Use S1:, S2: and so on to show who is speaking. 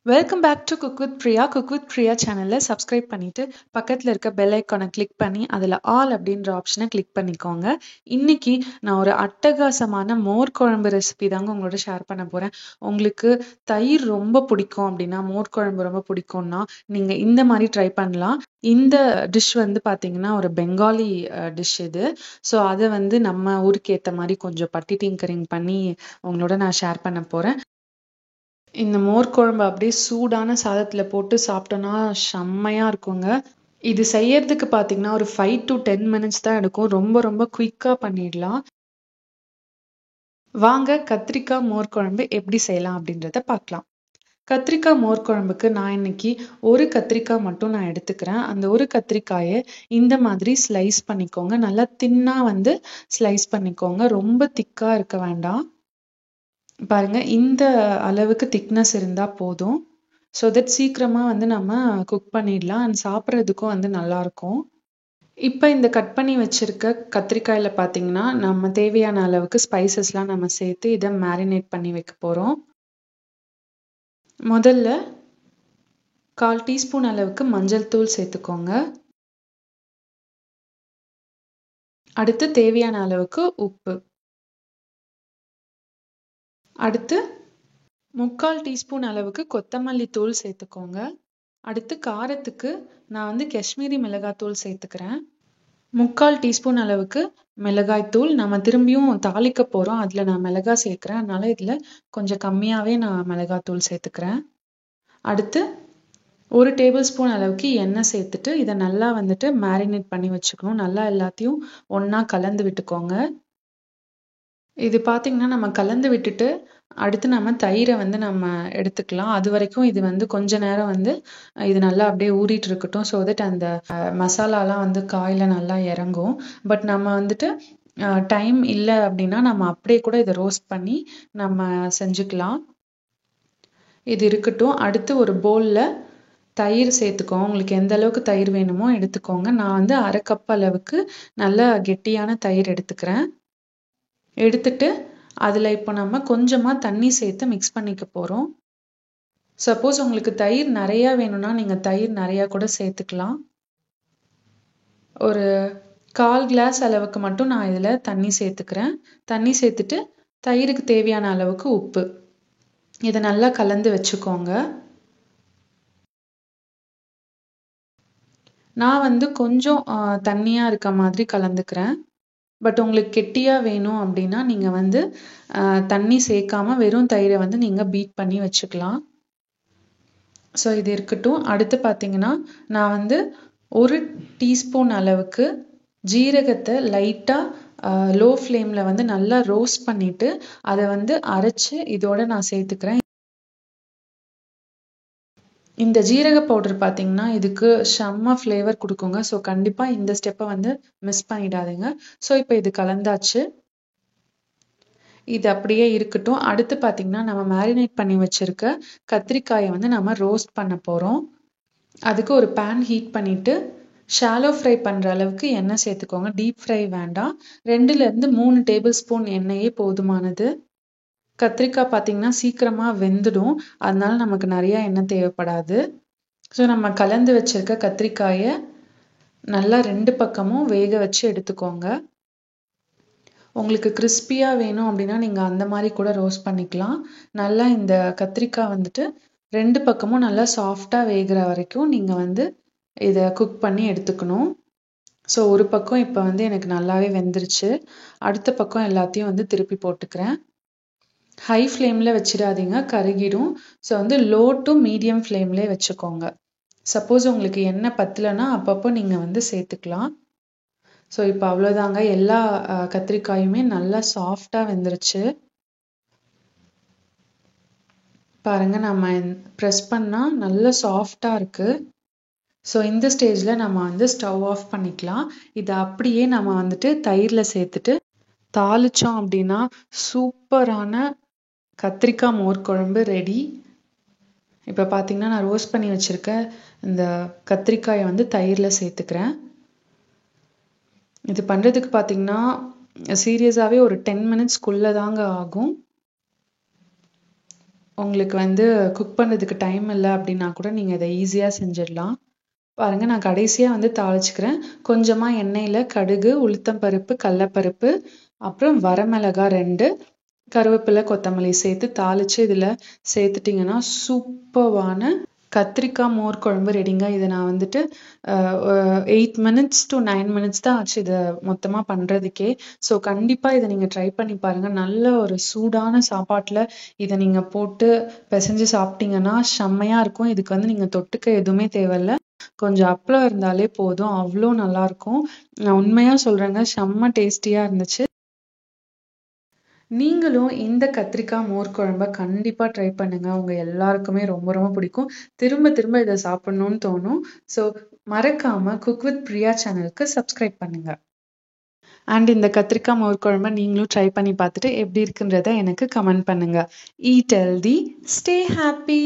S1: Welcome back to cook with Priya. Cook with Priya சேனலில் subscribe பண்ணிவிட்டு பக்கத்தில் இருக்க பெல் ஐக்கானை கிளிக் பண்ணி அதில் ஆல் அப்படின்ற ஆப்ஷனை கிளிக் பண்ணிக்கோங்க. இன்றைக்கி நான் ஒரு அட்டகாசமான மோர் குழம்பு ரெசிபி தாங்க உங்களோட ஷேர் பண்ண போகிறேன். உங்களுக்கு தயிர் ரொம்ப பிடிக்கும் அப்படின்னா, மோர் குழம்பு ரொம்ப பிடிக்கும்னா நீங்கள் இந்த மாதிரி ட்ரை பண்ணலாம். இந்த டிஷ் வந்து பார்த்தீங்கன்னா ஒரு பெங்காலி டிஷ் இது. ஸோ அதை வந்து நம்ம ஊருக்கு ஏற்ற மாதிரி கொஞ்சம் பட்டி டிங்கரிங் பண்ணி உங்களோட நான் ஷேர் பண்ண போகிறேன். இந்த மோர் குழம்பு அப்படியே சூடான சாதத்தில் போட்டு சாப்பிட்டோன்னா செம்மையாக இருக்குங்க. இது செய்யறதுக்கு பார்த்தீங்கன்னா ஒரு 5 to 10 minutes தான் எடுக்கும். ரொம்ப ரொம்ப குயிக்காக பண்ணிடலாம். வாங்க கத்திரிக்காய் மோர் குழம்பு எப்படி செய்யலாம் அப்படின்றத பார்க்கலாம். கத்திரிக்காய் மோர் குழம்புக்கு நான் இன்னைக்கு ஒரு கத்திரிக்காய் மட்டும் நான் எடுத்துக்கிறேன். அந்த ஒரு கத்திரிக்காயை இந்த மாதிரி ஸ்லைஸ் பண்ணிக்கோங்க. நல்லா தின்னாக வந்து ஸ்லைஸ் பண்ணிக்கோங்க. ரொம்ப திக்காக இருக்க வேண்டாம். பாருங்க, இந்த அளவுக்கு திக்னஸ் இருந்தால் போதும். ஸோ தட் சீக்கிரமாக வந்து நம்ம குக் பண்ணிடலாம் அண்ட் சாப்பிட்றதுக்கும் வந்து நல்லாயிருக்கும். இப்போ இந்த கட் பண்ணி வச்சுருக்க கத்திரிக்காயில் பார்த்தீங்கன்னா நம்ம தேவையான அளவுக்கு ஸ்பைசஸ்லாம் நம்ம சேர்த்து இதை மேரினேட் பண்ணி வைக்க போகிறோம். முதல்ல 1/4 டீஸ்பூன் அளவுக்கு மஞ்சள் தூள் சேர்த்துக்கோங்க. அடுத்து தேவையான அளவுக்கு உப்பு. அடுத்து 3/4 டீஸ்பூன் அளவுக்கு கொத்தமல்லி தூள் சேர்த்துக்கோங்க. அடுத்து காரத்துக்கு நான் வந்து காஷ்மீரி மிளகாத்தூள் சேர்த்துக்கிறேன். 3/4 டீஸ்பூன் அளவுக்கு மிளகாய்த்தூள். நம்ம திரும்பியும் தாளிக்க போகிறோம், அதில் நான் மிளகாய் சேர்க்குறேன். அதனால இதில் கொஞ்சம் கம்மியாகவே நான் மிளகாய்த்தூள் சேர்த்துக்கிறேன். அடுத்து 1 டேபிள் ஸ்பூன் அளவுக்கு எண்ணெய் சேர்த்துட்டு இதை நல்லா வந்துட்டு மேரினேட் பண்ணி வச்சுக்கணும். நல்லா எல்லாத்தையும் ஒன்றா கலந்து விட்டுக்கோங்க. இது பார்த்தீங்கன்னா நம்ம கலந்து விட்டுட்டு அடுத்து நம்ம தயிரை வந்து நம்ம எடுத்துக்கலாம். அது வரைக்கும் இது வந்து கொஞ்ச நேரம் வந்து இது நல்லா அப்படியே ஊறிட்டு இருக்கட்டும். ஸோ தட் அந்த மசாலாலாம் வந்து காயில் நல்லா இறங்கும். பட் நம்ம வந்துட்டு டைம் இல்லை அப்படின்னா நம்ம அப்படியே கூட இதை ரோஸ்ட் பண்ணி நம்ம செஞ்சுக்கலாம். இது இருக்கட்டும். அடுத்து ஒரு பவுலில் தயிர் சேர்த்துக்கோங்க. உங்களுக்கு எந்த அளவுக்கு தயிர் வேணுமோ எடுத்துக்கோங்க. நான் வந்து 1/2 கப் அளவுக்கு நல்ல கெட்டியான தயிர் எடுத்துக்கிறேன். எடுத்துட்டு அதில் இப்போ நம்ம கொஞ்சமாக தண்ணி சேர்த்து மிக்ஸ் பண்ணிக்க போகிறோம். சப்போஸ் உங்களுக்கு தயிர் நிறையா வேணும்னா நீங்கள் தயிர் நிறையா கூட சேர்த்துக்கலாம். ஒரு 1/4 கிளாஸ் அளவுக்கு மட்டும் நான் இதில் தண்ணி சேர்த்துக்கிறேன். தண்ணி சேர்த்துட்டு தயிருக்கு தேவையான அளவுக்கு உப்பு. இதை நல்லா கலந்து வச்சுக்கோங்க. நான் வந்து கொஞ்சம் தண்ணியாக இருக்க மாதிரி கலந்துக்கிறேன். பட் உங்களுக்கு கெட்டியாக வேணும் அப்படின்னா நீங்கள் வந்து தண்ணி சேர்க்காம வெறும் தயிரை வந்து நீங்கள் பீட் பண்ணி வச்சுக்கலாம். ஸோ இது இருக்கட்டும். அடுத்து பார்த்தீங்கன்னா நான் வந்து 1 டீஸ்பூன் அளவுக்கு ஜீரகத்தை லைட்டாக லோ ஃப்ளேமில் வந்து நல்லா ரோஸ்ட் பண்ணிவிட்டு அதை வந்து அரைச்சி இதோட நான் சேர்த்துக்கிறேன். இந்த ஜீரக பவுடர் பார்த்தீங்கன்னா இதுக்கு செம்ம ஃப்ளேவர் கொடுக்குங்க. ஸோ கண்டிப்பாக இந்த ஸ்டெப்பை வந்து மிஸ் பண்ணிடாதீங்க. ஸோ இப்போ இது கலந்தாச்சு. இது அப்படியே இருக்கட்டும். அடுத்து பார்த்தீங்கன்னா நம்ம மேரினேட் பண்ணி வச்சுருக்க கத்திரிக்காயை வந்து நம்ம ரோஸ்ட் பண்ண போகிறோம். அதுக்கு ஒரு பேன் ஹீட் பண்ணிவிட்டு ஷாலோ ஃப்ரை பண்ணுற அளவுக்கு எண்ணெய் சேர்த்துக்கோங்க. டீப் ஃப்ரை வேண்டாம். 2லேருந்து 3 டேபிள் ஸ்பூன் எண்ணெயே போதுமானது. கத்திரிக்காய் பார்த்தீங்கன்னா சீக்கிரமாக வெந்துடும், அதனால நமக்கு நிறையா எண்ணெய் தேவைப்படாது. ஸோ நம்ம கலந்து வச்சுருக்க கத்திரிக்காயை நல்லா 2 பக்கமும் வேக வச்சு எடுத்துக்கோங்க. உங்களுக்கு கிறிஸ்பியாக வேணும் அப்படின்னா நீங்கள் அந்த மாதிரி கூட ரோஸ்ட் பண்ணிக்கலாம். நல்லா இந்த கத்திரிக்காய் வந்துட்டு 2 பக்கமும் நல்லா சாஃப்டாக வேகிற வரைக்கும் நீங்கள் வந்து இதை குக் பண்ணி எடுத்துக்கணும். ஸோ ஒரு பக்கம் இப்போ வந்து எனக்கு நல்லாவே வெந்துருச்சு. அடுத்த பக்கம் எல்லாத்தையும் வந்து திருப்பி போட்டுக்கிறேன். ஹை ஃப்ளேமில் வச்சிடாதீங்க, கருகிடும். ஸோ வந்து லோ டு மீடியம் ஃப்ளேம்லேயே வச்சுக்கோங்க. சப்போஸ் உங்களுக்கு எண்ணெய் பத்தலைன்னா அப்பப்போ நீங்கள் வந்து சேர்த்துக்கலாம். ஸோ இப்போ அவ்வளோதாங்க, எல்லா கத்திரிக்காயுமே நல்லா சாஃப்டாக வெந்துருச்சு. பாருங்கள், நம்ம ப்ரெஸ் பண்ணால் நல்லா சாஃப்டாக இருக்குது. ஸோ இந்த ஸ்டேஜில் நம்ம வந்து ஸ்டவ் ஆஃப் பண்ணிக்கலாம். இதை அப்படியே நம்ம வந்துட்டு தயிரில் சேர்த்துட்டு தாளித்தோம் அப்படின்னா சூப்பரான கத்திரிக்காய் மோர் குழம்பு ரெடி. இப்போ பார்த்தீங்கன்னா நான் ரோஸ்ட் பண்ணி வச்சுருக்க இந்த கத்திரிக்காயை வந்து தயிரில் சேர்த்துக்கிறேன். இது பண்ணுறதுக்கு பார்த்தீங்கன்னா சீரியஸாகவே ஒரு 10 மினிட்ஸ்க்குள்ளே தாங்க ஆகும். உங்களுக்கு வந்து குக் பண்ணுறதுக்கு டைம் இல்லை அப்படின்னா கூட நீங்கள் இதை ஈஸியாக செஞ்சிடலாம். பாருங்கள், நான் கடைசியாக வந்து தாளிச்சுக்கிறேன். கொஞ்சமாக எண்ணெயில் கடுகு, உளுத்தம்பருப்பு, கடலப்பருப்பு, அப்புறம் வரமிளகாய் 2, கருவேப்பிலை, கொத்தமல்லி சேர்த்து தாளித்து இதில் சேர்த்துட்டிங்கன்னா சூப்பர்வான கத்திரிக்காய் மோர் குழம்பு ரெடிங்க. இதை நான் வந்துட்டு 8 minutes to 9 minutes தான் ஆச்சு இதை மொத்தமாக பண்ணுறதுக்கே. ஸோ கண்டிப்பாக இதை நீங்கள் ட்ரை பண்ணி பாருங்கள். நல்ல ஒரு சூடான சாப்பாட்டில் இதை நீங்கள் போட்டு பிசைஞ்சு சாப்பிட்டீங்கன்னா செம்மையாக இருக்கும். இதுக்கு வந்து நீங்கள் தொட்டுக்க எதுவுமே தேவையில்ல, கொஞ்சம் அப்பளம் இருந்தாலே போதும், அவ்வளோ நல்லாயிருக்கும். நான் உண்மையாக சொல்கிறேங்க, செம்ம டேஸ்டியாக இருந்துச்சு. நீங்களும் இந்த கத்திரிக்காய் மோர் குழம்ப கண்டிப்பாக ட்ரை பண்ணுங்க. உங்க எல்லாருக்குமே ரொம்ப ரொம்ப பிடிக்கும். திரும்ப திரும்ப இதை சாப்பிடணும்னு தோணும். ஸோ மறக்காம குக் வித் பிரியா சேனலுக்கு சப்ஸ்கிரைப் பண்ணுங்க. அண்ட் இந்த கத்திரிக்காய் மோர் குழம்ப நீங்களும் ட்ரை பண்ணி பார்த்துட்டு எப்படி இருக்குன்றத எனக்கு கமெண்ட் பண்ணுங்க. Eat healthy, stay happy.